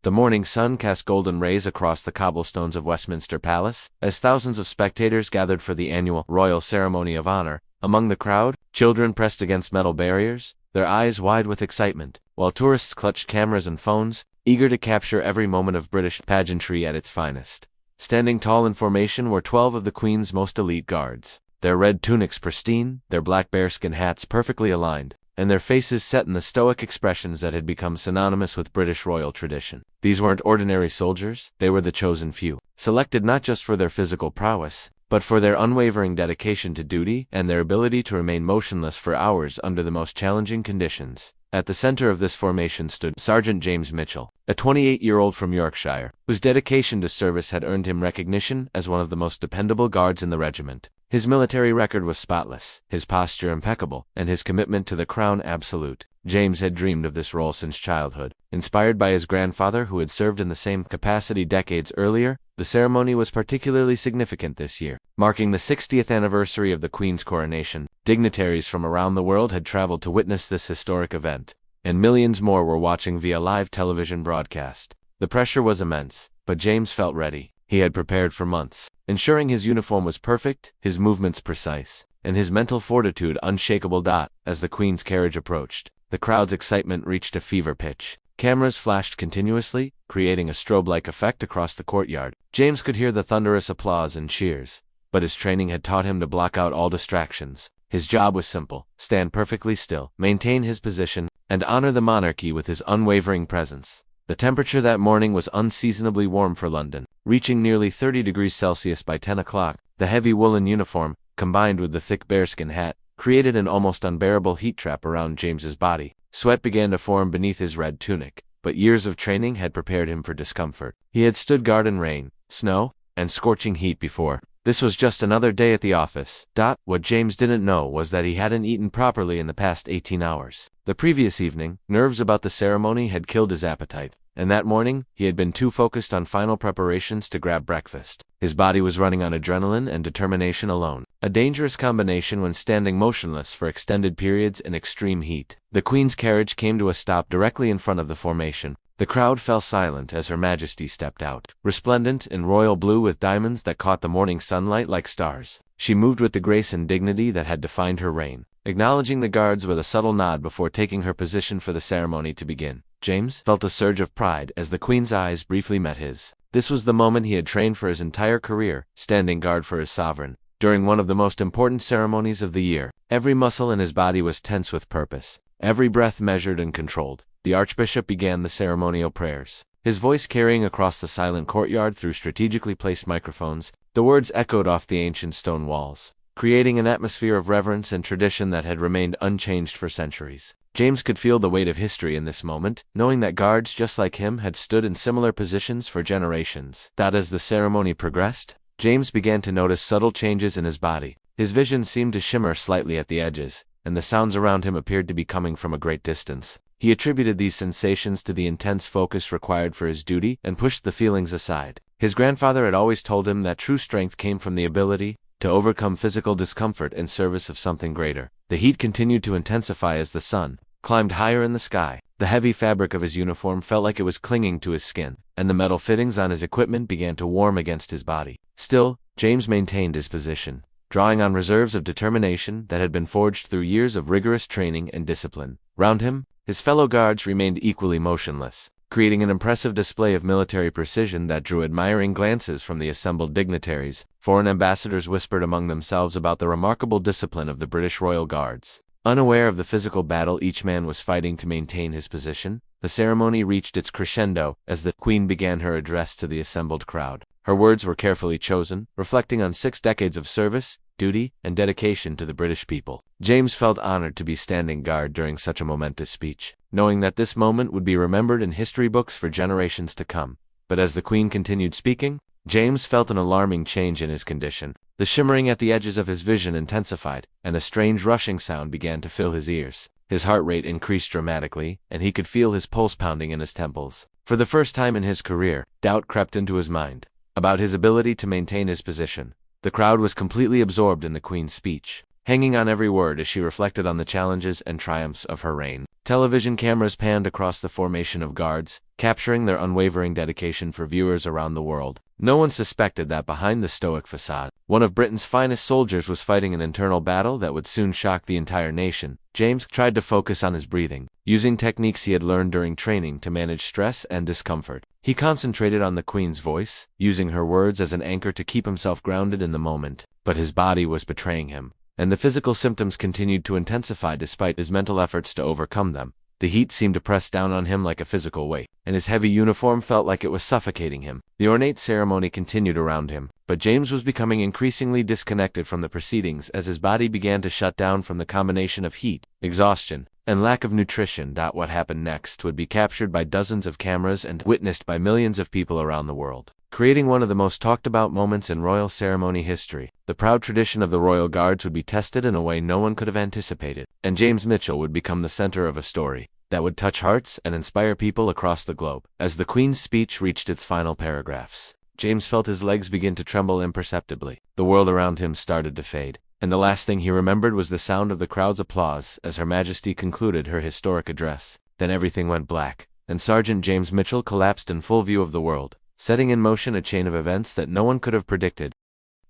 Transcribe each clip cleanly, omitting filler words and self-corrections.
The morning sun cast golden rays across the cobblestones of Westminster Palace, as thousands of spectators gathered for the annual royal ceremony of honor. Among the crowd, children pressed against metal barriers, their eyes wide with excitement, while tourists clutched cameras and phones, eager to capture every moment of British pageantry at its finest. Standing tall in formation were 12 of the Queen's most elite guards, their red tunics pristine, their black bearskin hats perfectly aligned, and their faces set in the stoic expressions that had become synonymous with British royal tradition. These weren't ordinary soldiers, they were the chosen few, selected not just for their physical prowess, but for their unwavering dedication to duty and their ability to remain motionless for hours under the most challenging conditions. At the center of this formation stood Sergeant James Mitchell, a 28-year-old from Yorkshire, whose dedication to service had earned him recognition as one of the most dependable guards in the regiment. His military record was spotless, his posture impeccable, and his commitment to the crown absolute. James had dreamed of this role since childhood. Inspired by his grandfather who had served in the same capacity decades earlier, the ceremony was particularly significant this year. Marking the 60th anniversary of the Queen's coronation, dignitaries from around the world had traveled to witness this historic event, and millions more were watching via live television broadcast. The pressure was immense, but James felt ready. He had prepared for months, ensuring his uniform was perfect, his movements precise, and his mental fortitude unshakable. As the Queen's carriage approached, the crowd's excitement reached a fever pitch. Cameras flashed continuously, creating a strobe-like effect across the courtyard. James could hear the thunderous applause and cheers, but his training had taught him to block out all distractions. His job was simple: stand perfectly still, maintain his position, and honor the monarchy with his unwavering presence. The temperature that morning was unseasonably warm for London, reaching nearly 30 degrees Celsius by 10 o'clock. The heavy woolen uniform, combined with the thick bearskin hat, created an almost unbearable heat trap around James's body. Sweat began to form beneath his red tunic, but years of training had prepared him for discomfort. He had stood guard in rain, snow, and scorching heat before. This was just another day at the office. What James didn't know was that he hadn't eaten properly in the past 18 hours. The previous evening, nerves about the ceremony had killed his appetite, and that morning, he had been too focused on final preparations to grab breakfast. His body was running on adrenaline and determination alone, a dangerous combination when standing motionless for extended periods in extreme heat. The Queen's carriage came to a stop directly in front of the formation. The crowd fell silent as Her Majesty stepped out, resplendent in royal blue with diamonds that caught the morning sunlight like stars. She moved with the grace and dignity that had defined her reign, acknowledging the guards with a subtle nod before taking her position for the ceremony to begin. James felt a surge of pride as the Queen's eyes briefly met his. This was the moment he had trained for his entire career, standing guard for his sovereign. During one of the most important ceremonies of the year, every muscle in his body was tense with purpose, every breath measured and controlled. The Archbishop began the ceremonial prayers, his voice carrying across the silent courtyard through strategically placed microphones. The words echoed off the ancient stone walls, creating an atmosphere of reverence and tradition that had remained unchanged for centuries. James could feel the weight of history in this moment, knowing that guards just like him had stood in similar positions for generations. As the ceremony progressed, James began to notice subtle changes in his body. His vision seemed to shimmer slightly at the edges, and the sounds around him appeared to be coming from a great distance. He attributed these sensations to the intense focus required for his duty and pushed the feelings aside. His grandfather had always told him that true strength came from the ability to overcome physical discomfort in service of something greater. The heat continued to intensify as the sun climbed higher in the sky. The heavy fabric of his uniform felt like it was clinging to his skin, and the metal fittings on his equipment began to warm against his body. Still, James maintained his position, drawing on reserves of determination that had been forged through years of rigorous training and discipline. Round him, his fellow guards remained equally motionless, creating an impressive display of military precision that drew admiring glances from the assembled dignitaries. Foreign ambassadors whispered among themselves about the remarkable discipline of the British Royal Guards. Unaware of the physical battle each man was fighting to maintain his position, the ceremony reached its crescendo as the Queen began her address to the assembled crowd. Her words were carefully chosen, reflecting on 6 decades of service, duty, and dedication to the British people. James felt honored to be standing guard during such a momentous speech, knowing that this moment would be remembered in history books for generations to come. But as the Queen continued speaking, James felt an alarming change in his condition. The shimmering at the edges of his vision intensified, and a strange rushing sound began to fill his ears. His heart rate increased dramatically, and he could feel his pulse pounding in his temples. For the first time in his career, doubt crept into his mind about his ability to maintain his position. The crowd was completely absorbed in the Queen's speech, hanging on every word as she reflected on the challenges and triumphs of her reign. Television cameras panned across the formation of guards, capturing their unwavering dedication for viewers around the world. No one suspected that behind the stoic facade, one of Britain's finest soldiers was fighting an internal battle that would soon shock the entire nation. James tried to focus on his breathing, using techniques he had learned during training to manage stress and discomfort. He concentrated on the Queen's voice, using her words as an anchor to keep himself grounded in the moment. But his body was betraying him, and the physical symptoms continued to intensify despite his mental efforts to overcome them. The heat seemed to press down on him like a physical weight, and his heavy uniform felt like it was suffocating him. The ornate ceremony continued around him, but James was becoming increasingly disconnected from the proceedings as his body began to shut down from the combination of heat, exhaustion, and lack of nutrition. What happened next would be captured by dozens of cameras and witnessed by millions of people around the world, creating one of the most talked about moments in royal ceremony history. The proud tradition of the royal guards would be tested in a way no one could have anticipated, and James Mitchell would become the center of a story that would touch hearts and inspire people across the globe. As the Queen's speech reached its final paragraphs, James felt his legs begin to tremble imperceptibly. The world around him started to fade, and the last thing he remembered was the sound of the crowd's applause as Her Majesty concluded her historic address. Then everything went black, and Sergeant James Mitchell collapsed in full view of the world, setting in motion a chain of events that no one could have predicted.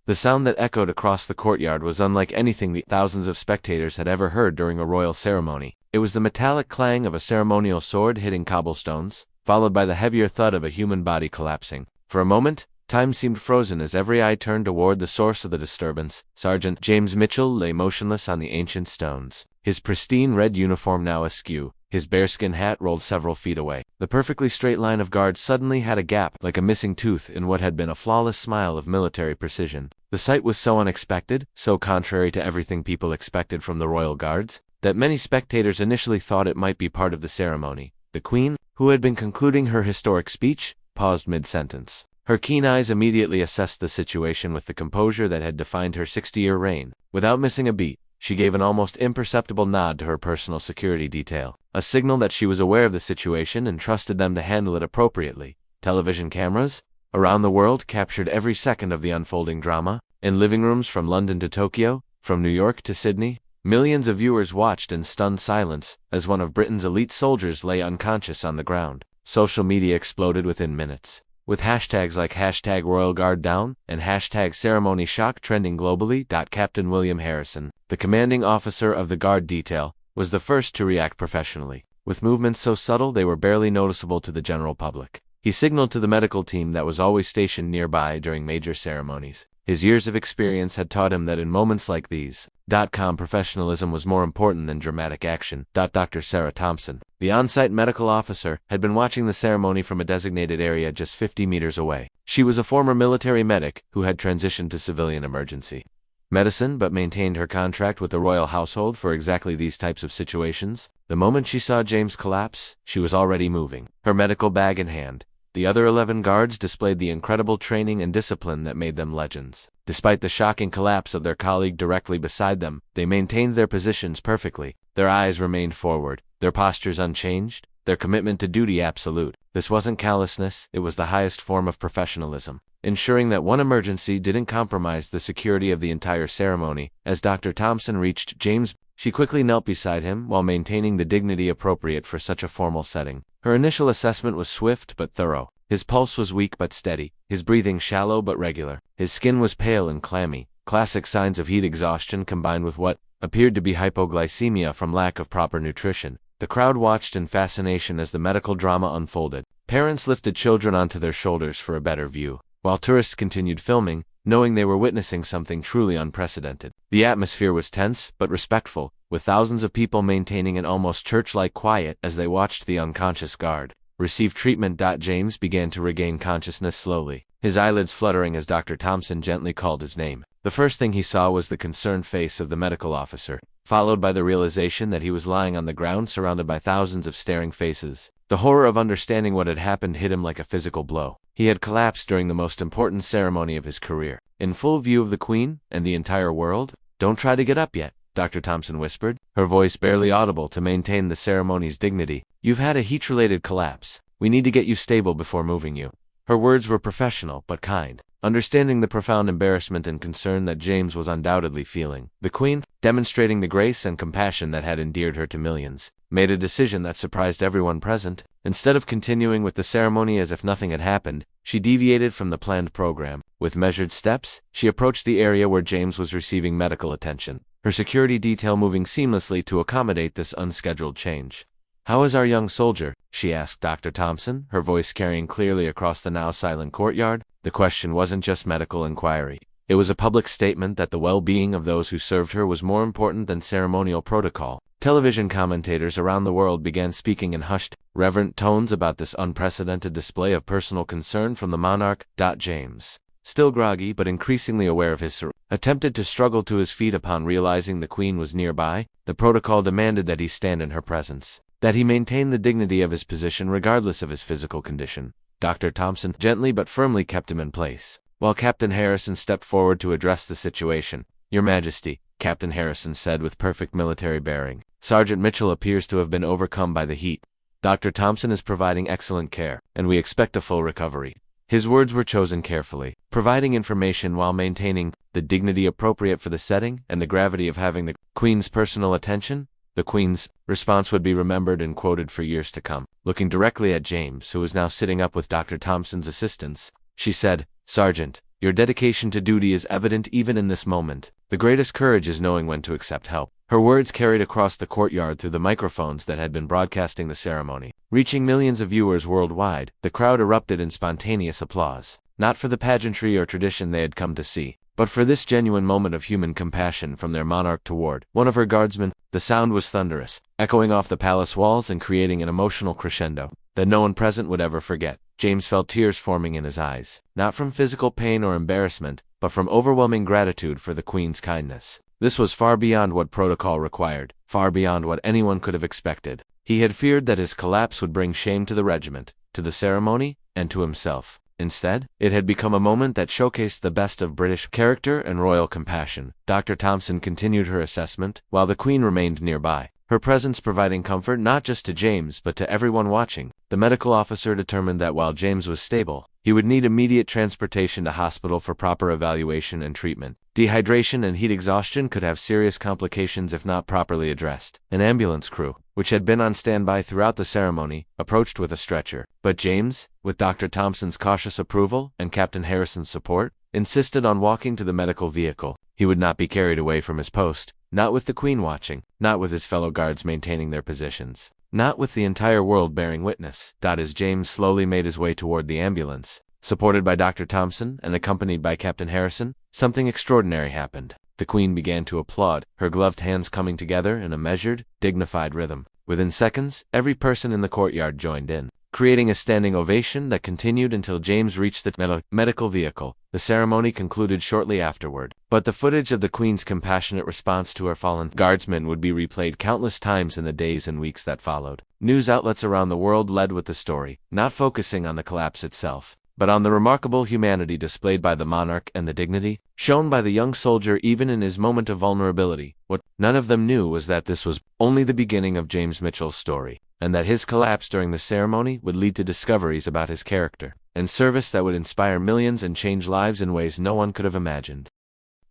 The sound that echoed across the courtyard was unlike anything the thousands of spectators had ever heard during a royal ceremony. It was the metallic clang of a ceremonial sword hitting cobblestones, followed by the heavier thud of a human body collapsing. For a moment, time seemed frozen as every eye turned toward the source of the disturbance. Sergeant James Mitchell lay motionless on the ancient stones, his pristine red uniform now askew, his bearskin hat rolled several feet away. The perfectly straight line of guards suddenly had a gap like a missing tooth in what had been a flawless smile of military precision. The sight was so unexpected, so contrary to everything people expected from the royal guards, that many spectators initially thought it might be part of the ceremony. The Queen, who had been concluding her historic speech, paused mid-sentence. Her keen eyes immediately assessed the situation with the composure that had defined her 60-year reign. Without missing a beat, she gave an almost imperceptible nod to her personal security detail, a signal that she was aware of the situation and trusted them to handle it appropriately. Television cameras around the world captured every second of the unfolding drama. In living rooms from London to Tokyo, from New York to Sydney, millions of viewers watched in stunned silence as one of Britain's elite soldiers lay unconscious on the ground. Social media exploded within minutes, with hashtags like #RoyalGuardDown and #CeremonyShock trending globally. Captain William Harrison, the commanding officer of the guard detail, was the first to react professionally. With movements so subtle they were barely noticeable to the general public, he signaled to the medical team that was always stationed nearby during major ceremonies. His years of experience had taught him that in moments like these, professionalism was more important than dramatic action. Dr. Sarah Thompson, the on-site medical officer, had been watching the ceremony from a designated area just 50 meters away. She was a former military medic who had transitioned to civilian emergency medicine but maintained her contract with the royal household for exactly these types of situations. The moment she saw James collapse, she was already moving, her medical bag in hand. The other 11 guards displayed the incredible training and discipline that made them legends. Despite the shocking collapse of their colleague directly beside them, they maintained their positions perfectly. Their eyes remained forward, their postures unchanged, their commitment to duty absolute. This wasn't callousness, it was the highest form of professionalism, ensuring that one emergency didn't compromise the security of the entire ceremony. As Dr. Thompson reached James, she quickly knelt beside him while maintaining the dignity appropriate for such a formal setting. Her initial assessment was swift but thorough. His pulse was weak but steady, his breathing shallow but regular. His skin was pale and clammy, classic signs of heat exhaustion combined with what appeared to be hypoglycemia from lack of proper nutrition. The crowd watched in fascination as the medical drama unfolded. Parents lifted children onto their shoulders for a better view, while tourists continued filming, knowing they were witnessing something truly unprecedented. The atmosphere was tense but respectful, with thousands of people maintaining an almost church-like quiet as they watched the unconscious guard receive treatment. James began to regain consciousness slowly, his eyelids fluttering as Dr. Thompson gently called his name. The first thing he saw was the concerned face of the medical officer, followed by the realization that he was lying on the ground surrounded by thousands of staring faces. The horror of understanding what had happened hit him like a physical blow. He had collapsed during the most important ceremony of his career, in full view of the Queen and the entire world. "Don't try to get up yet," Dr. Thompson whispered, her voice barely audible to maintain the ceremony's dignity. "You've had a heat-related collapse. We need to get you stable before moving you." Her words were professional but kind, understanding the profound embarrassment and concern that James was undoubtedly feeling. The Queen, demonstrating the grace and compassion that had endeared her to millions, made a decision that surprised everyone present. Instead of continuing with the ceremony as if nothing had happened, she deviated from the planned program. With measured steps, she approached the area where James was receiving medical attention, her security detail moving seamlessly to accommodate this unscheduled change. "How is our young soldier?" she asked Dr. Thompson, her voice carrying clearly across the now silent courtyard. The question wasn't just medical inquiry. It was a public statement that the well-being of those who served her was more important than ceremonial protocol. Television commentators around the world began speaking in hushed, reverent tones about this unprecedented display of personal concern from the monarch. James, still groggy but increasingly aware of his surroundings, attempted to struggle to his feet upon realizing the Queen was nearby. The protocol demanded that he stand in her presence, that he maintain the dignity of his position regardless of his physical condition. Dr. Thompson gently but firmly kept him in place, while Captain Harrison stepped forward to address the situation. "Your Majesty," Captain Harrison said with perfect military bearing, "Sergeant Mitchell appears to have been overcome by the heat. Dr. Thompson is providing excellent care, and we expect a full recovery." His words were chosen carefully, providing information while maintaining the dignity appropriate for the setting and the gravity of having the Queen's personal attention. The Queen's response would be remembered and quoted for years to come. Looking directly at James, who was now sitting up with Dr. Thompson's assistants, she said, "Sergeant, your dedication to duty is evident even in this moment. The greatest courage is knowing when to accept help." Her words carried across the courtyard through the microphones that had been broadcasting the ceremony, reaching millions of viewers worldwide. The crowd erupted in spontaneous applause, not for the pageantry or tradition they had come to see, but for this genuine moment of human compassion from their monarch toward one of her guardsmen. The sound was thunderous, echoing off the palace walls and creating an emotional crescendo that no one present would ever forget. James felt tears forming in his eyes, not from physical pain or embarrassment, but from overwhelming gratitude for the Queen's kindness. This was far beyond what protocol required, far beyond what anyone could have expected. He had feared that his collapse would bring shame to the regiment, to the ceremony, and to himself. Instead, it had become a moment that showcased the best of British character and royal compassion. Dr. Thompson continued her assessment, while the Queen remained nearby, her presence providing comfort not just to James but to everyone watching. The medical officer determined that while James was stable, he would need immediate transportation to hospital for proper evaluation and treatment. Dehydration and heat exhaustion could have serious complications if not properly addressed. An ambulance crew, which had been on standby throughout the ceremony, approached with a stretcher. But James, with Dr. Thompson's cautious approval and Captain Harrison's support, insisted on walking to the medical vehicle. He would not be carried away from his post, not with the Queen watching, not with his fellow guards maintaining their positions, not with the entire world bearing witness. As James slowly made his way toward the ambulance, supported by Dr. Thompson and accompanied by Captain Harrison, something extraordinary happened. The Queen began to applaud, her gloved hands coming together in a measured, dignified rhythm. Within seconds, every person in the courtyard joined in, creating a standing ovation that continued until James reached the medical vehicle. The ceremony concluded shortly afterward, but the footage of the Queen's compassionate response to her fallen guardsmen would be replayed countless times in the days and weeks that followed. News outlets around the world led with the story, not focusing on the collapse itself, but on the remarkable humanity displayed by the monarch and the dignity shown by the young soldier even in his moment of vulnerability. What none of them knew was that this was only the beginning of James Mitchell's story, and that his collapse during the ceremony would lead to discoveries about his character and service that would inspire millions and change lives in ways no one could have imagined.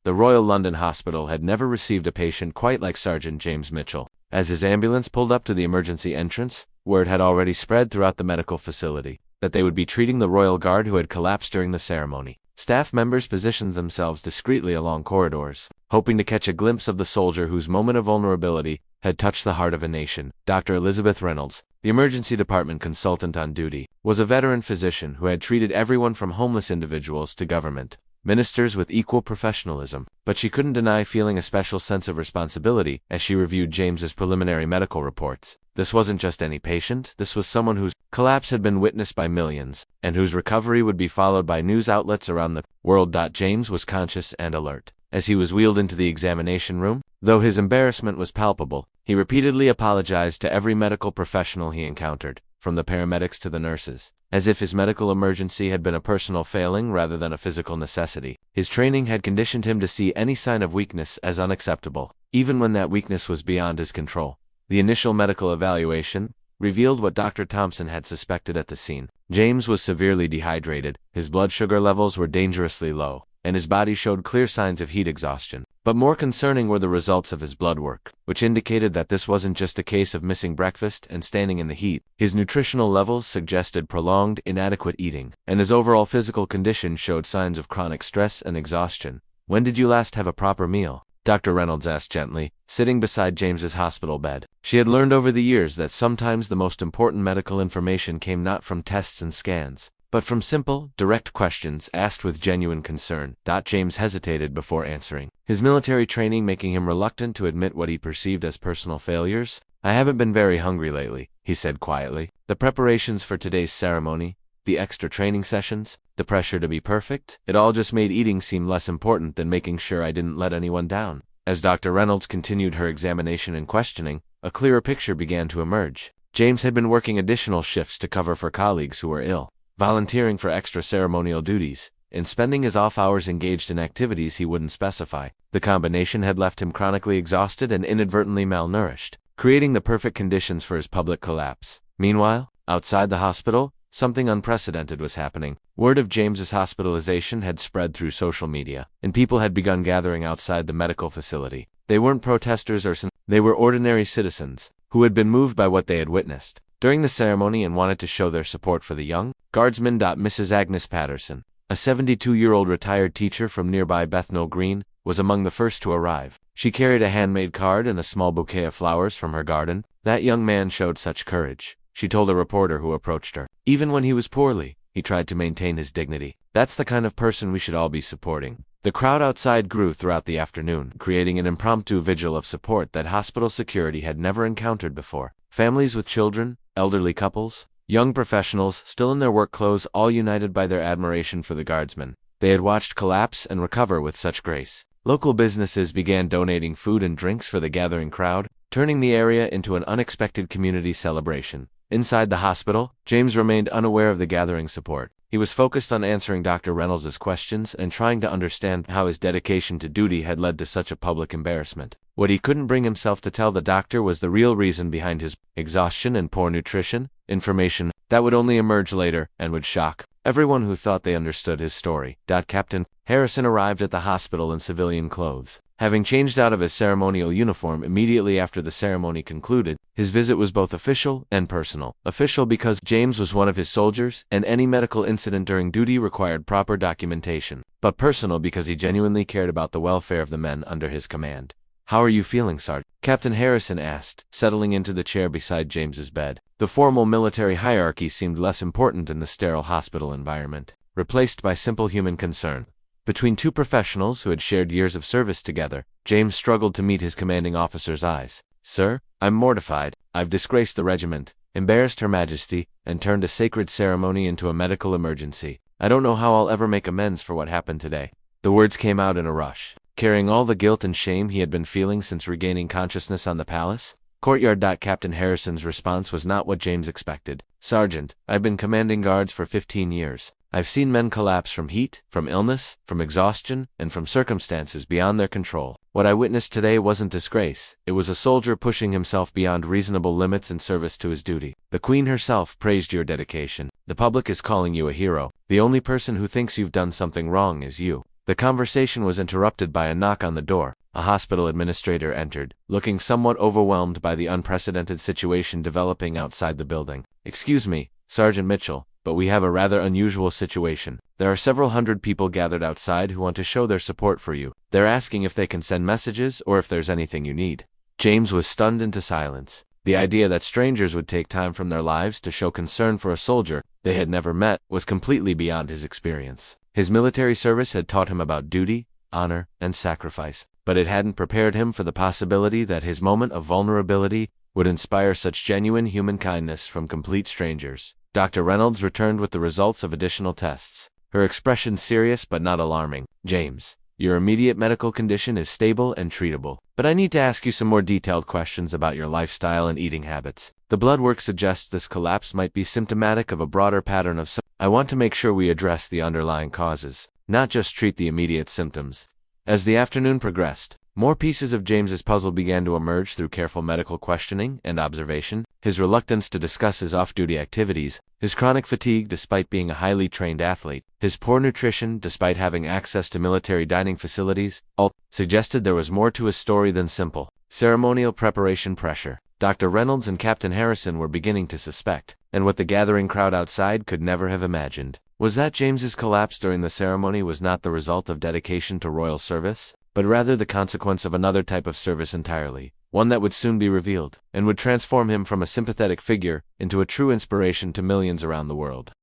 The Royal London Hospital had never received a patient quite like Sergeant James Mitchell. As his ambulance pulled up to the emergency entrance, word had already spread throughout the medical facility that they would be treating the royal guard who had collapsed during the ceremony. Staff members positioned themselves discreetly along corridors, hoping to catch a glimpse of the soldier whose moment of vulnerability had touched the heart of a nation. Dr. Elizabeth Reynolds, the emergency department consultant on duty, was a veteran physician who had treated everyone from homeless individuals to government ministers with equal professionalism, but she couldn't deny feeling a special sense of responsibility as she reviewed James's preliminary medical reports. This wasn't just any patient, this was someone whose collapse had been witnessed by millions, and whose recovery would be followed by news outlets around the world. James was conscious and alert. As he was wheeled into the examination room, though his embarrassment was palpable, he repeatedly apologized to every medical professional he encountered, from the paramedics to the nurses, as if his medical emergency had been a personal failing rather than a physical necessity. His training had conditioned him to see any sign of weakness as unacceptable, even when that weakness was beyond his control. The initial medical evaluation, revealed what Dr. Thompson had suspected at the scene. James was severely dehydrated, his blood sugar levels were dangerously low, and his body showed clear signs of heat exhaustion. But more concerning were the results of his blood work, which indicated that this wasn't just a case of missing breakfast and standing in the heat. His nutritional levels suggested prolonged, inadequate eating, and his overall physical condition showed signs of chronic stress and exhaustion. "When did you last have a proper meal?" Dr. Reynolds asked gently, sitting beside James's hospital bed. She had learned over the years that sometimes the most important medical information came not from tests and scans, but from simple, direct questions asked with genuine concern. James hesitated before answering, his military training making him reluctant to admit what he perceived as personal failures. "I haven't been very hungry lately," he said quietly. "The preparations for today's ceremony, the extra training sessions, the pressure to be perfect, it all just made eating seem less important than making sure I didn't let anyone down." As Dr. Reynolds continued her examination and questioning, a clearer picture began to emerge. James had been working additional shifts to cover for colleagues who were ill, volunteering for extra ceremonial duties, and spending his off hours engaged in activities he wouldn't specify. The combination had left him chronically exhausted and inadvertently malnourished, creating the perfect conditions for his public collapse. Meanwhile, outside the hospital, something unprecedented was happening. Word of James's hospitalization had spread through social media, and people had begun gathering outside the medical facility. They weren't protesters they were ordinary citizens, who had been moved by what they had witnessed during the ceremony and wanted to show their support for the young guardsman. Mrs. Agnes Patterson, a 72-year-old retired teacher from nearby Bethnal Green, was among the first to arrive. She carried a handmade card and a small bouquet of flowers from her garden. "That young man showed such courage," she told a reporter who approached her. "Even when he was poorly, he tried to maintain his dignity. That's the kind of person we should all be supporting." The crowd outside grew throughout the afternoon, creating an impromptu vigil of support that hospital security had never encountered before. Families with children, elderly couples, young professionals still in their work clothes, all united by their admiration for the guardsmen they had watched collapse and recover with such grace. Local businesses began donating food and drinks for the gathering crowd, turning the area into an unexpected community celebration. Inside the hospital, James remained unaware of the gathering support. He was focused on answering Dr. Reynolds' questions and trying to understand how his dedication to duty had led to such a public embarrassment. What he couldn't bring himself to tell the doctor was the real reason behind his exhaustion and poor nutrition, information that would only emerge later and would shock everyone who thought they understood his story. Captain Harrison arrived at the hospital in civilian clothes. Having changed out of his ceremonial uniform immediately after the ceremony concluded, his visit was both official and personal. Official because James was one of his soldiers, and any medical incident during duty required proper documentation. But personal because he genuinely cared about the welfare of the men under his command. "How are you feeling, Sergeant?" Captain Harrison asked, settling into the chair beside James's bed. The formal military hierarchy seemed less important in the sterile hospital environment, replaced by simple human concern. Between two professionals who had shared years of service together, James struggled to meet his commanding officer's eyes. "Sir, I'm mortified. I've disgraced the regiment, embarrassed Her Majesty, and turned a sacred ceremony into a medical emergency. I don't know how I'll ever make amends for what happened today." The words came out in a rush, carrying all the guilt and shame he had been feeling since regaining consciousness on the palace courtyard. Captain Harrison's response was not what James expected. "Sergeant, I've been commanding guards for 15 years. I've seen men collapse from heat, from illness, from exhaustion, and from circumstances beyond their control. What I witnessed today wasn't disgrace. It was a soldier pushing himself beyond reasonable limits in service to his duty. The Queen herself praised your dedication. The public is calling you a hero. The only person who thinks you've done something wrong is you." The conversation was interrupted by a knock on the door. A hospital administrator entered, looking somewhat overwhelmed by the unprecedented situation developing outside the building. "Excuse me, Sergeant Mitchell, but we have a rather unusual situation. There are several hundred people gathered outside who want to show their support for you. They're asking if they can send messages or if there's anything you need." James was stunned into silence. The idea that strangers would take time from their lives to show concern for a soldier they had never met was completely beyond his experience. His military service had taught him about duty, honor, and sacrifice, but it hadn't prepared him for the possibility that his moment of vulnerability would inspire such genuine human kindness from complete strangers. Dr. Reynolds returned with the results of additional tests, her expression serious but not alarming. "James, your immediate medical condition is stable and treatable, but I need to ask you some more detailed questions about your lifestyle and eating habits. The blood work suggests this collapse might be symptomatic of a broader pattern of I want to make sure we address the underlying causes, not just treat the immediate symptoms." As the afternoon progressed, More pieces of James's puzzle began to emerge through careful medical questioning and observation: his reluctance to discuss his off-duty activities, his chronic fatigue despite being a highly trained athlete, his poor nutrition despite having access to military dining facilities, all suggested there was more to his story than simple ceremonial preparation pressure. Dr. Reynolds and Captain Harrison were beginning to suspect, and what the gathering crowd outside could never have imagined, was that James's collapse during the ceremony was not the result of dedication to royal service, but rather the consequence of another type of service entirely, one that would soon be revealed, and would transform him from a sympathetic figure into a true inspiration to millions around the world.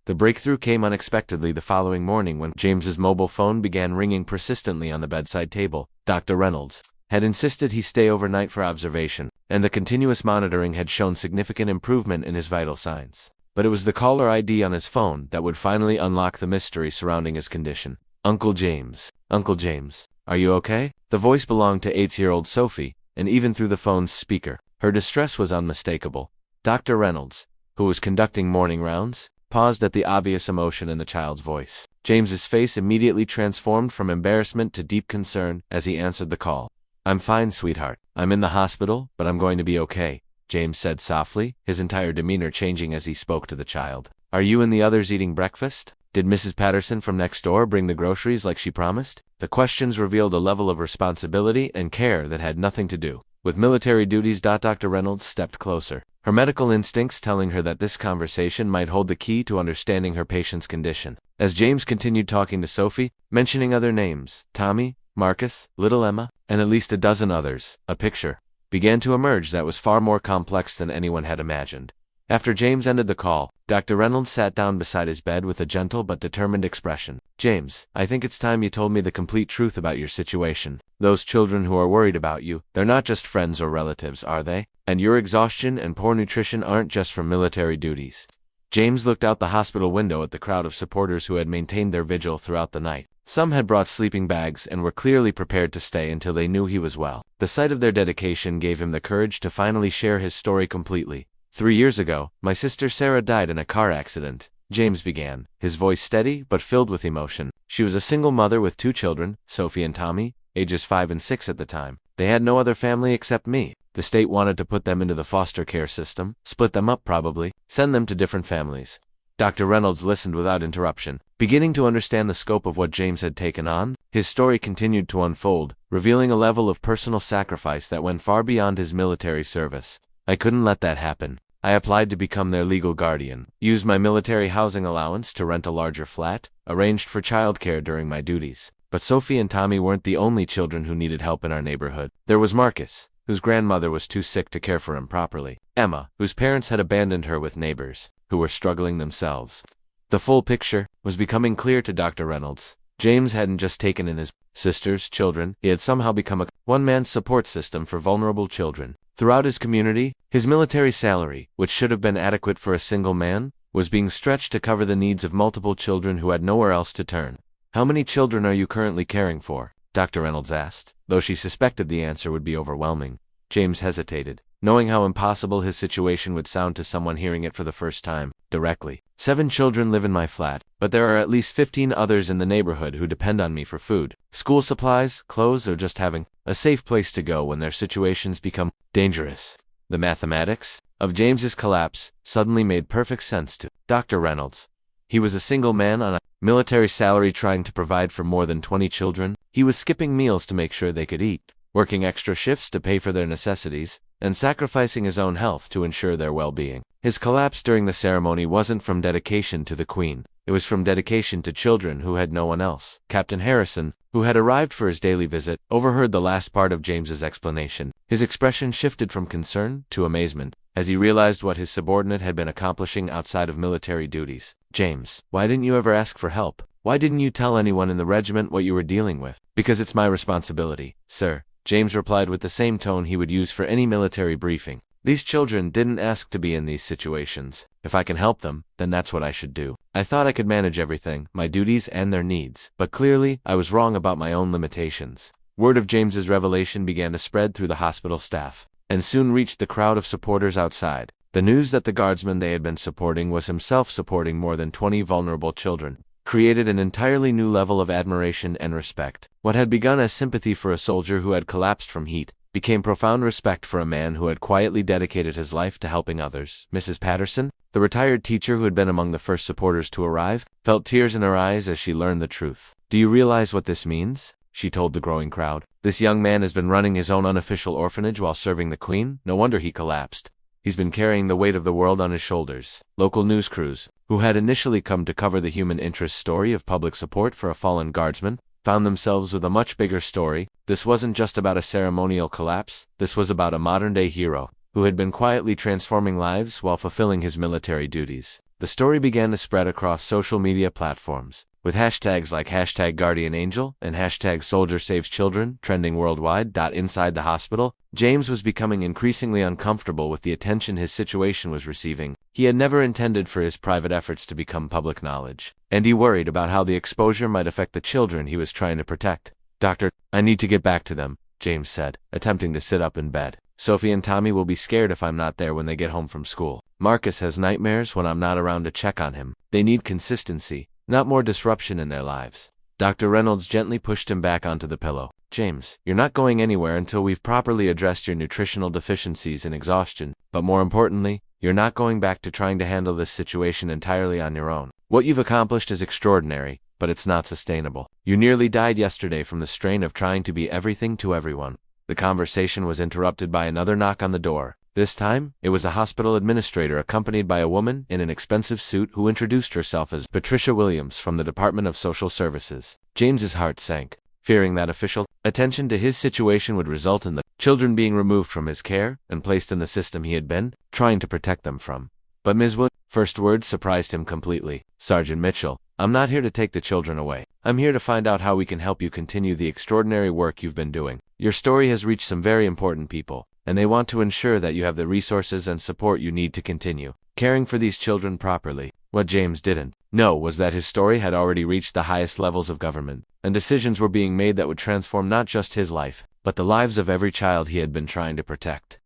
The breakthrough came unexpectedly the following morning when James's mobile phone began ringing persistently on the bedside table. Dr. Reynolds had insisted he stay overnight for observation, and the continuous monitoring had shown significant improvement in his vital signs. But it was the caller ID on his phone that would finally unlock the mystery surrounding his condition. Uncle James. Uncle James. Are you okay? The voice belonged to 8-year-old Sophie, and even through the phone's speaker, her distress was unmistakable. Dr. Reynolds, who was conducting morning rounds, paused at the obvious emotion in the child's voice. James's face immediately transformed from embarrassment to deep concern as he answered the call. I'm fine, sweetheart. I'm in the hospital, but I'm going to be okay, James said softly, his entire demeanor changing as he spoke to the child. Are you and the others eating breakfast? Did Mrs. Patterson from next door bring the groceries like she promised? The questions revealed a level of responsibility and care that had nothing to do with military duties. Dr. Reynolds stepped closer, her medical instincts telling her that this conversation might hold the key to understanding her patient's condition. As James continued talking to Sophie, mentioning other names, Tommy, Marcus, little Emma, and at least a dozen others, a picture began to emerge that was far more complex than anyone had imagined. After James ended the call, Dr. Reynolds sat down beside his bed with a gentle but determined expression. James, I think it's time you told me the complete truth about your situation. Those children who are worried about you, they're not just friends or relatives, are they? And your exhaustion and poor nutrition aren't just from military duties. James looked out the hospital window at the crowd of supporters who had maintained their vigil throughout the night. Some had brought sleeping bags and were clearly prepared to stay until they knew he was well. The sight of their dedication gave him the courage to finally share his story completely. 3 years ago, my sister Sarah died in a car accident, James began, his voice steady but filled with emotion. She was a single mother with 2 children, Sophie and Tommy, ages 5 and 6 at the time. They had no other family except me. The state wanted to put them into the foster care system, split them up probably, send them to different families. Dr. Reynolds listened without interruption, beginning to understand the scope of what James had taken on. His story continued to unfold, revealing a level of personal sacrifice that went far beyond his military service. I couldn't let that happen. I applied to become their legal guardian, used my military housing allowance to rent a larger flat, arranged for childcare during my duties. But Sophie and Tommy weren't the only children who needed help in our neighborhood. There was Marcus, whose grandmother was too sick to care for him properly. Emma, whose parents had abandoned her with neighbors, who were struggling themselves. The full picture was becoming clear to Dr. Reynolds. James hadn't just taken in his sister's children, he had somehow become a one-man support system for vulnerable children. Throughout his community, his military salary, which should have been adequate for a single man, was being stretched to cover the needs of multiple children who had nowhere else to turn. How many children are you currently caring for? Dr. Reynolds asked. Though she suspected the answer would be overwhelming, James hesitated, knowing how impossible his situation would sound to someone hearing it for the first time, directly. 7 children live in my flat, but there are at least 15 others in the neighborhood who depend on me for food, school supplies, clothes, or just having a safe place to go when their situations become dangerous. The mathematics of James's collapse suddenly made perfect sense to Dr. Reynolds. He was a single man on a military salary trying to provide for more than 20 children. He was skipping meals to make sure they could eat, working extra shifts to pay for their necessities, and sacrificing his own health to ensure their well-being. His collapse during the ceremony wasn't from dedication to the Queen. It was from dedication to children who had no one else. Captain Harrison, who had arrived for his daily visit, overheard the last part of James's explanation. His expression shifted from concern to amazement as he realized what his subordinate had been accomplishing outside of military duties. James, why didn't you ever ask for help? Why didn't you tell anyone in the regiment what you were dealing with? Because it's my responsibility, sir, James replied with the same tone he would use for any military briefing. These children didn't ask to be in these situations. If I can help them, then that's what I should do. I thought I could manage everything, my duties and their needs, but clearly I was wrong about my own limitations. Word of James's revelation began to spread through the hospital staff, and soon reached the crowd of supporters outside. The news that the guardsman they had been supporting was himself supporting more than 20 vulnerable children. created an entirely new level of admiration and respect. What had begun as sympathy for a soldier who had collapsed from heat became profound respect for a man who had quietly dedicated his life to helping others. Mrs. Patterson, the retired teacher who had been among the first supporters to arrive, felt tears in her eyes as she learned the truth. "Do you realize what this means?" she told the growing crowd. "This young man has been running his own unofficial orphanage while serving the Queen. No wonder he collapsed. He's been carrying the weight of the world on his shoulders." Local news crews, who had initially come to cover the human interest story of public support for a fallen guardsman, found themselves with a much bigger story. This wasn't just about a ceremonial collapse, this was about a modern-day hero who had been quietly transforming lives while fulfilling his military duties. The story began to spread across social media platforms, with hashtags like #GuardianAngel and #SoldierSavesChildren trending worldwide. Inside the hospital, James was becoming increasingly uncomfortable with the attention his situation was receiving. He had never intended for his private efforts to become public knowledge, and he worried about how the exposure might affect the children he was trying to protect. "Doctor, I need to get back to them," James said, attempting to sit up in bed. "Sophie and Tommy will be scared if I'm not there when they get home from school. Marcus has nightmares when I'm not around to check on him. They need consistency, not more disruption in their lives." Dr. Reynolds gently pushed him back onto the pillow. "James, you're not going anywhere until we've properly addressed your nutritional deficiencies and exhaustion, but more importantly, you're not going back to trying to handle this situation entirely on your own. What you've accomplished is extraordinary, but it's not sustainable. You nearly died yesterday from the strain of trying to be everything to everyone." The conversation was interrupted by another knock on the door. This time, it was a hospital administrator accompanied by a woman in an expensive suit who introduced herself as Patricia Williams from the Department of Social Services. James's heart sank, fearing that official attention to his situation would result in the children being removed from his care and placed in the system he had been trying to protect them from. But Ms. Williams' first words surprised him completely. "Sergeant Mitchell, I'm not here to take the children away. I'm here to find out how we can help you continue the extraordinary work you've been doing. Your story has reached some very important people, and they want to ensure that you have the resources and support you need to continue caring for these children properly." What James didn't know was that his story had already reached the highest levels of government, and decisions were being made that would transform not just his life, but the lives of every child he had been trying to protect.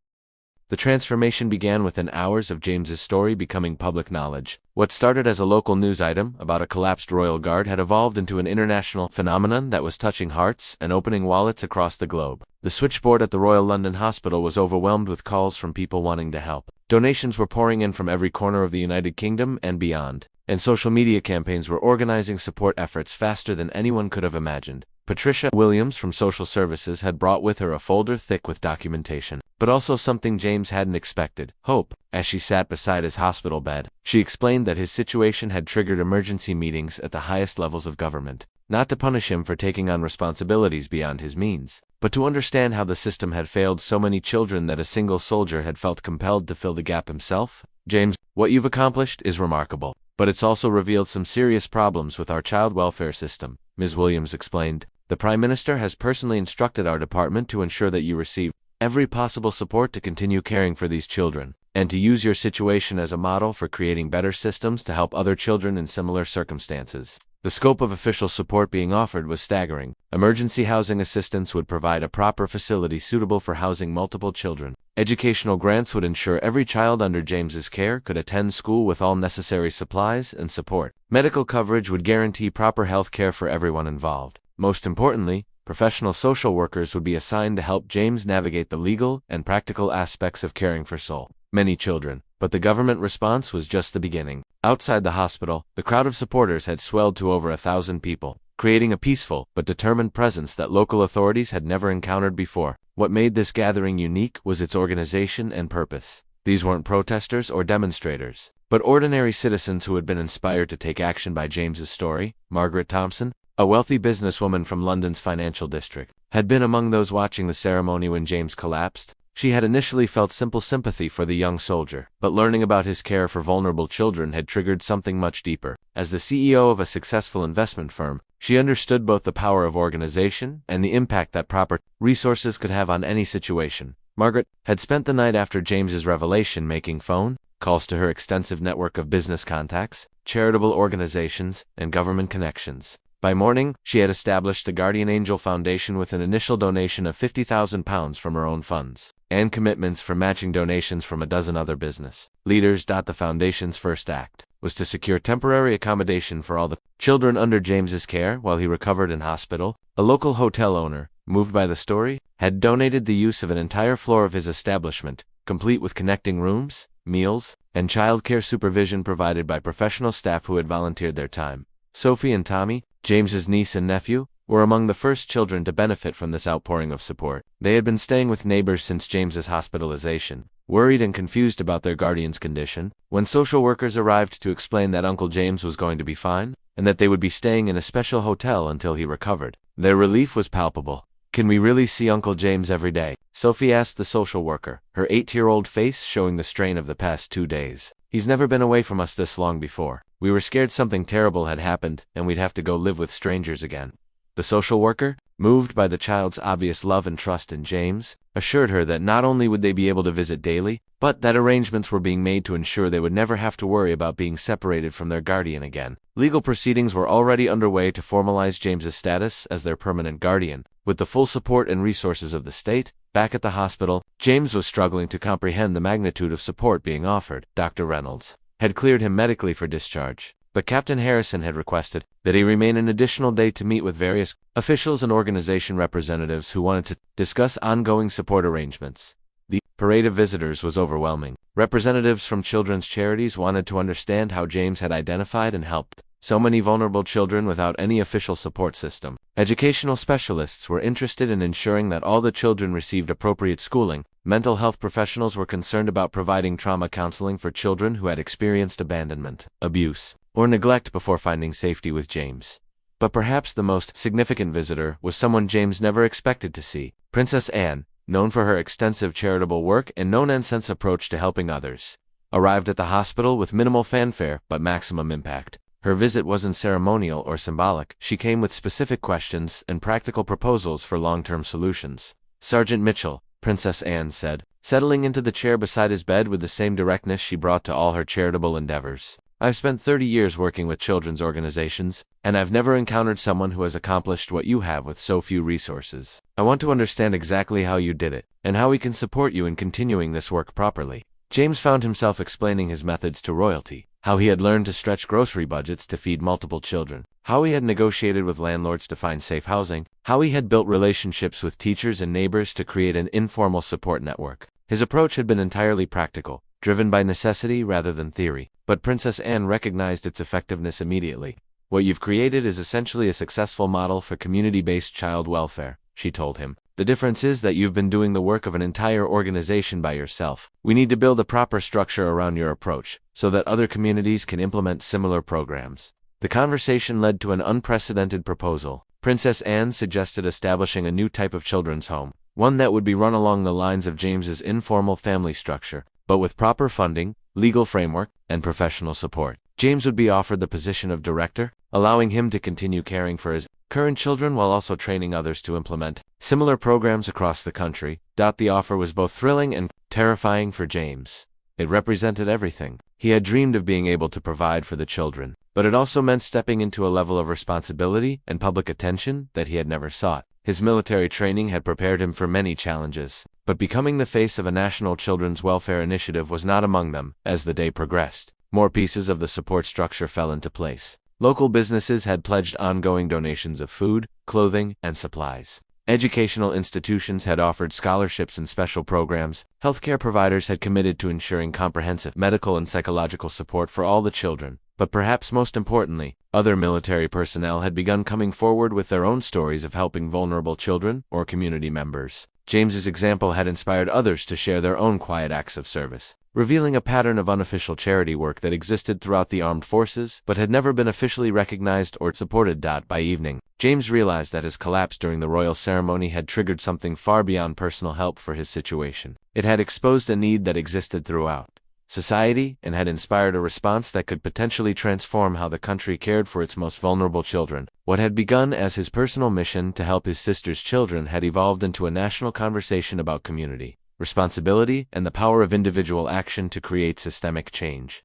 The transformation began within hours of James's story becoming public knowledge. What started as a local news item about a collapsed royal guard had evolved into an international phenomenon that was touching hearts and opening wallets across the globe. The switchboard at the Royal London Hospital was overwhelmed with calls from people wanting to help. Donations were pouring in from every corner of the United Kingdom and beyond, and social media campaigns were organizing support efforts faster than anyone could have imagined. Patricia Williams from Social Services had brought with her a folder thick with documentation, but also something James hadn't expected: hope. As she sat beside his hospital bed, she explained that his situation had triggered emergency meetings at the highest levels of government, not to punish him for taking on responsibilities beyond his means, but to understand how the system had failed so many children that a single soldier had felt compelled to fill the gap himself. "James, what you've accomplished is remarkable, but it's also revealed some serious problems with our child welfare system," Ms. Williams explained. "The Prime Minister has personally instructed our department to ensure that you receive every possible support to continue caring for these children, and to use your situation as a model for creating better systems to help other children in similar circumstances." The scope of official support being offered was staggering. Emergency housing assistance would provide a proper facility suitable for housing multiple children. Educational grants would ensure every child under James's care could attend school with all necessary supplies and support. Medical coverage would guarantee proper health care for everyone involved. Most importantly, professional social workers would be assigned to help James navigate the legal and practical aspects of caring for so many children. But the government response was just the beginning. Outside the hospital, the crowd of supporters had swelled to over 1,000 people, creating a peaceful but determined presence that local authorities had never encountered before. What made this gathering unique was its organization and purpose. These weren't protesters or demonstrators, but ordinary citizens who had been inspired to take action by James's story. Margaret Thompson, a wealthy businesswoman from London's financial district, had been among those watching the ceremony when James collapsed. She had initially felt simple sympathy for the young soldier, but learning about his care for vulnerable children had triggered something much deeper. As the CEO of a successful investment firm, she understood both the power of organization and the impact that proper resources could have on any situation. Margaret had spent the night after James's revelation making phone calls to her extensive network of business contacts, charitable organizations, and government connections. By morning, she had established the Guardian Angel Foundation with an initial donation of £50,000 from her own funds, and commitments for matching donations from a dozen other business leaders. The foundation's first act was to secure temporary accommodation for all the children under James's care while he recovered in hospital. A local hotel owner, moved by the story, had donated the use of an entire floor of his establishment, complete with connecting rooms, meals, and childcare supervision provided by professional staff who had volunteered their time. Sophie and Tommy, James's niece and nephew, were among the first children to benefit from this outpouring of support. They had been staying with neighbors since James's hospitalization, worried and confused about their guardian's condition. When social workers arrived to explain that Uncle James was going to be fine, and that they would be staying in a special hotel until he recovered, their relief was palpable. "Can we really see Uncle James every day?" Sophie asked the social worker, her 8-year-old face showing the strain of the past 2 days. "He's never been away from us this long before. We were scared something terrible had happened and we'd have to go live with strangers again." The social worker, moved by the child's obvious love and trust in James, assured her that not only would they be able to visit daily, but that arrangements were being made to ensure they would never have to worry about being separated from their guardian again. Legal proceedings were already underway to formalize James's status as their permanent guardian. With the full support and resources of the state, back at the hospital, James was struggling to comprehend the magnitude of support being offered. Dr. Reynolds had cleared him medically for discharge, but Captain Harrison had requested that he remain an additional day to meet with various officials and organization representatives who wanted to discuss ongoing support arrangements. The parade of visitors was overwhelming. Representatives from children's charities wanted to understand how James had identified and helped so many vulnerable children without any official support system. Educational specialists were interested in ensuring that all the children received appropriate schooling. Mental health professionals were concerned about providing trauma counseling for children who had experienced abandonment, abuse, or neglect before finding safety with James. But perhaps the most significant visitor was someone James never expected to see. Princess Anne, known for her extensive charitable work and no-nonsense approach to helping others, arrived at the hospital with minimal fanfare but maximum impact. Her visit wasn't ceremonial or symbolic. She came with specific questions and practical proposals for long-term solutions. "Sergeant Mitchell," Princess Anne said, settling into the chair beside his bed with the same directness she brought to all her charitable endeavors. "I've spent 30 years working with children's organizations, and I've never encountered someone who has accomplished what you have with so few resources. I want to understand exactly how you did it, and how we can support you in continuing this work properly." James found himself explaining his methods to royalty, how he had learned to stretch grocery budgets to feed multiple children, how he had negotiated with landlords to find safe housing, how he had built relationships with teachers and neighbors to create an informal support network. His approach had been entirely practical, driven by necessity rather than theory, but Princess Anne recognized its effectiveness immediately. "What you've created is essentially a successful model for community-based child welfare," she told him. "The difference is that you've been doing the work of an entire organization by yourself. We need to build a proper structure around your approach, so that other communities can implement similar programs." The conversation led to an unprecedented proposal. Princess Anne suggested establishing a new type of children's home, one that would be run along the lines of James's informal family structure, but with proper funding, legal framework, and professional support. James would be offered the position of director, allowing him to continue caring for his current children while also training others to implement similar programs across the country. The offer was both thrilling and terrifying for James. It represented everything he had dreamed of being able to provide for the children, but it also meant stepping into a level of responsibility and public attention that he had never sought. His military training had prepared him for many challenges, but becoming the face of a national children's welfare initiative was not among them. As the day progressed, more pieces of the support structure fell into place. Local businesses had pledged ongoing donations of food, clothing, and supplies. Educational institutions had offered scholarships and special programs. Healthcare providers had committed to ensuring comprehensive medical and psychological support for all the children. But perhaps most importantly, other military personnel had begun coming forward with their own stories of helping vulnerable children or community members. James's example had inspired others to share their own quiet acts of service, revealing a pattern of unofficial charity work that existed throughout the armed forces but had never been officially recognized or supported. By evening, James realized that his collapse during the royal ceremony had triggered something far beyond personal help for his situation. It had exposed a need that existed throughout society and had inspired a response that could potentially transform how the country cared for its most vulnerable children. What had begun as his personal mission to help his sister's children had evolved into a national conversation about community, responsibility, and the power of individual action to create systemic change.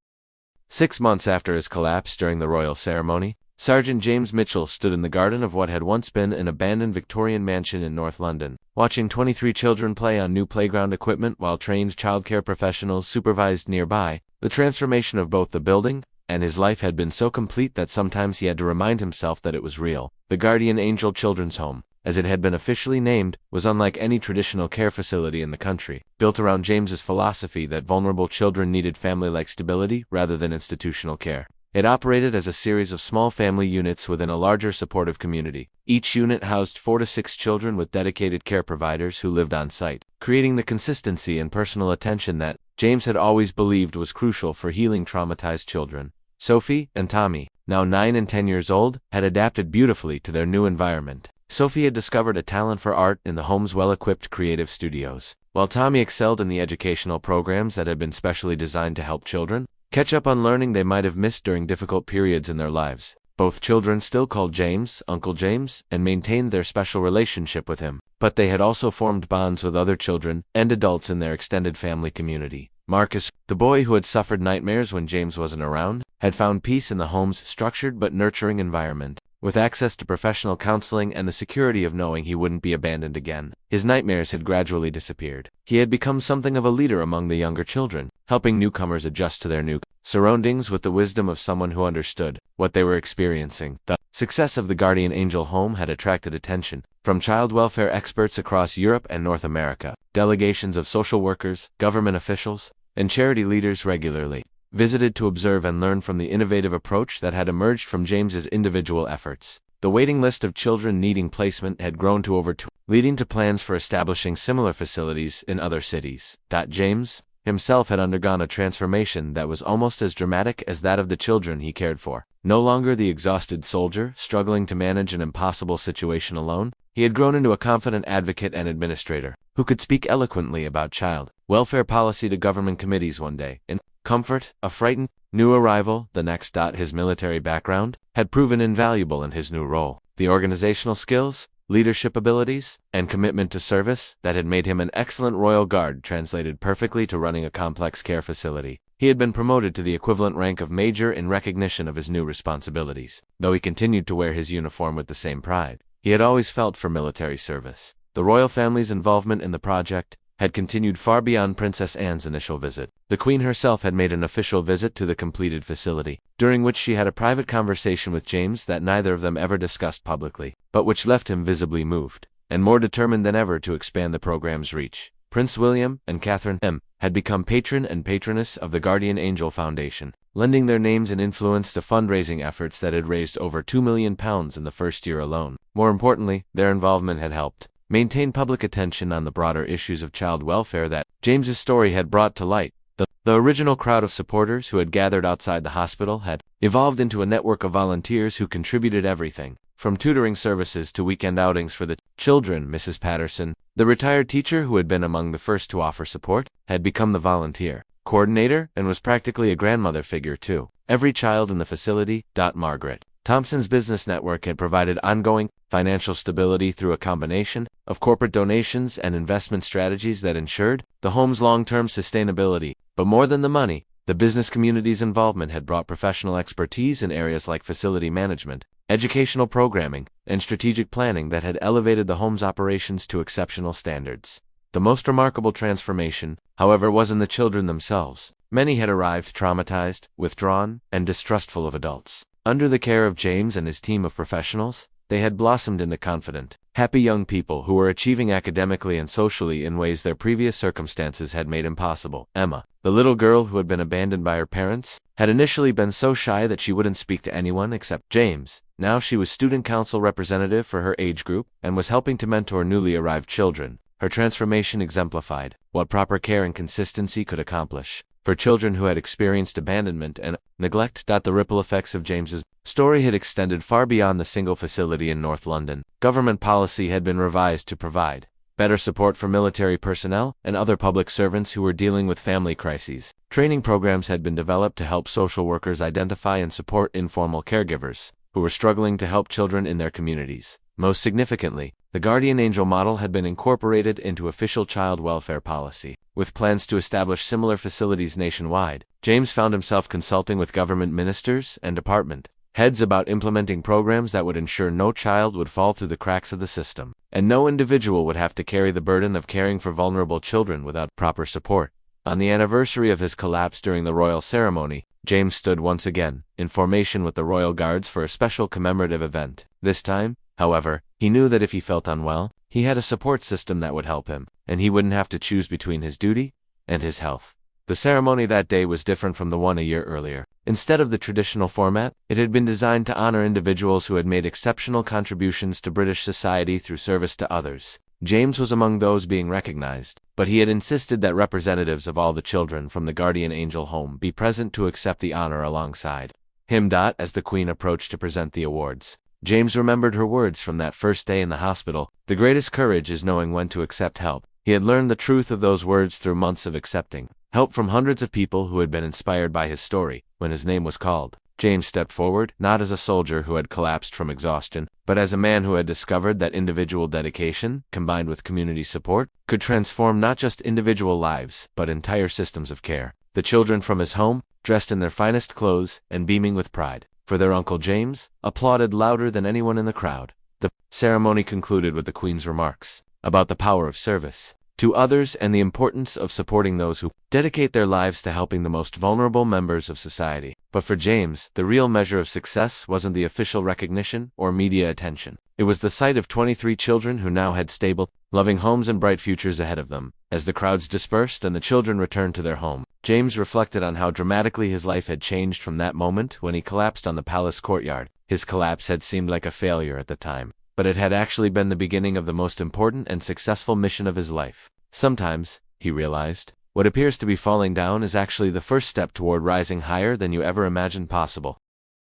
6 months after his collapse during the royal ceremony, Sergeant James Mitchell stood in the garden of what had once been an abandoned Victorian mansion in North London, watching 23 children play on new playground equipment while trained childcare professionals supervised nearby. The transformation of both the building and his life had been so complete that sometimes he had to remind himself that it was real. The Guardian Angel Children's Home, as it had been officially named, was unlike any traditional care facility in the country, built around James's philosophy that vulnerable children needed family-like stability rather than institutional care. It operated as a series of small family units within a larger supportive community. Each unit housed 4 to 6 children with dedicated care providers who lived on site, creating the consistency and personal attention that James had always believed was crucial for healing traumatized children. Sophie and Tommy, now 9 and 10 years old, had adapted beautifully to their new environment. Sophie had discovered a talent for art in the home's well-equipped creative studios, while Tommy excelled in the educational programs that had been specially designed to help children catch up on learning they might have missed during difficult periods in their lives. Both children still called James Uncle James and maintained their special relationship with him, but they had also formed bonds with other children and adults in their extended family community. Marcus, the boy who had suffered nightmares when James wasn't around, had found peace in the home's structured but nurturing environment. With access to professional counseling and the security of knowing he wouldn't be abandoned again, his nightmares had gradually disappeared. He had become something of a leader among the younger children, helping newcomers adjust to their new surroundings with the wisdom of someone who understood what they were experiencing. The success of the Guardian Angel Home had attracted attention from child welfare experts across Europe and North America. Delegations of social workers, government officials, and charity leaders regularly visited to observe and learn from the innovative approach that had emerged from James's individual efforts. The waiting list of children needing placement had grown to over 2, leading to plans for establishing similar facilities in other cities. James himself had undergone a transformation that was almost as dramatic as that of the children he cared for. No longer the exhausted soldier struggling to manage an impossible situation alone, he had grown into a confident advocate and administrator who could speak eloquently about child welfare policy to government committees one day. In comfort, a frightened new arrival the next. His military background had proven invaluable in his new role. The organizational skills, leadership abilities, and commitment to service that had made him an excellent royal guard translated perfectly to running a complex care facility. He had been promoted to the equivalent rank of major in recognition of his new responsibilities. Though he continued to wear his uniform with the same pride he had always felt for military service, the royal family's involvement in the project had continued far beyond Princess Anne's initial visit. The Queen herself had made an official visit to the completed facility, during which she had a private conversation with James that neither of them ever discussed publicly, but which left him visibly moved, and more determined than ever to expand the program's reach. Prince William and Catherine had become patron and patroness of the Guardian Angel Foundation, lending their names and influence to fundraising efforts that had raised over £2 million in the first year alone. More importantly, their involvement had helped maintain public attention on the broader issues of child welfare that James's story had brought to light. The original crowd of supporters who had gathered outside the hospital had evolved into a network of volunteers who contributed everything from tutoring services to weekend outings for the children. Mrs. Patterson, the retired teacher who had been among the first to offer support, had become the volunteer coordinator and was practically a grandmother figure to every child in the facility. Margaret Thompson's business network had provided ongoing financial stability through a combination of corporate donations and investment strategies that ensured the home's long-term sustainability. But more than the money, the business community's involvement had brought professional expertise in areas like facility management, educational programming, and strategic planning that had elevated the home's operations to exceptional standards. The most remarkable transformation, however, was in the children themselves. Many had arrived traumatized, withdrawn, and distrustful of adults. Under the care of James and his team of professionals, they had blossomed into confident, happy young people who were achieving academically and socially in ways their previous circumstances had made impossible. Emma, the little girl who had been abandoned by her parents, had initially been so shy that she wouldn't speak to anyone except James. Now she was student council representative for her age group and was helping to mentor newly arrived children. Her transformation exemplified what proper care and consistency could accomplish for children who had experienced abandonment and neglect. The ripple effects of James's story had extended far beyond the single facility in North London. Government policy had been revised to provide better support for military personnel and other public servants who were dealing with family crises. Training programs had been developed to help social workers identify and support informal caregivers who were struggling to help children in their communities. Most significantly, the Guardian Angel model had been incorporated into official child welfare policy. With plans to establish similar facilities nationwide, James found himself consulting with government ministers and department heads about implementing programs that would ensure no child would fall through the cracks of the system, and no individual would have to carry the burden of caring for vulnerable children without proper support. On the anniversary of his collapse during the royal ceremony, James stood once again, in formation with the royal guards for a special commemorative event. This time, however, he knew that if he felt unwell, he had a support system that would help him, and he wouldn't have to choose between his duty and his health. The ceremony that day was different from the one a year earlier. Instead of the traditional format, it had been designed to honor individuals who had made exceptional contributions to British society through service to others. James was among those being recognized, but he had insisted that representatives of all the children from the Guardian Angel home be present to accept the honor alongside him. As the Queen approached to present the awards, James remembered her words from that first day in the hospital. The greatest courage is knowing when to accept help. He had learned the truth of those words through months of accepting help from hundreds of people who had been inspired by his story. When his name was called, James stepped forward, not as a soldier who had collapsed from exhaustion, but as a man who had discovered that individual dedication, combined with community support, could transform not just individual lives, but entire systems of care. The children from his home, dressed in their finest clothes and beaming with pride for their Uncle James, applauded louder than anyone in the crowd. The ceremony concluded with the Queen's remarks about the power of service to others and the importance of supporting those who dedicate their lives to helping the most vulnerable members of society. But for James, the real measure of success wasn't the official recognition or media attention. It was the sight of 23 children who now had stable, loving homes and bright futures ahead of them. As the crowds dispersed and the children returned to their home, James reflected on how dramatically his life had changed from that moment when he collapsed on the palace courtyard. His collapse had seemed like a failure at the time, but it had actually been the beginning of the most important and successful mission of his life. Sometimes, he realized, what appears to be falling down is actually the first step toward rising higher than you ever imagined possible.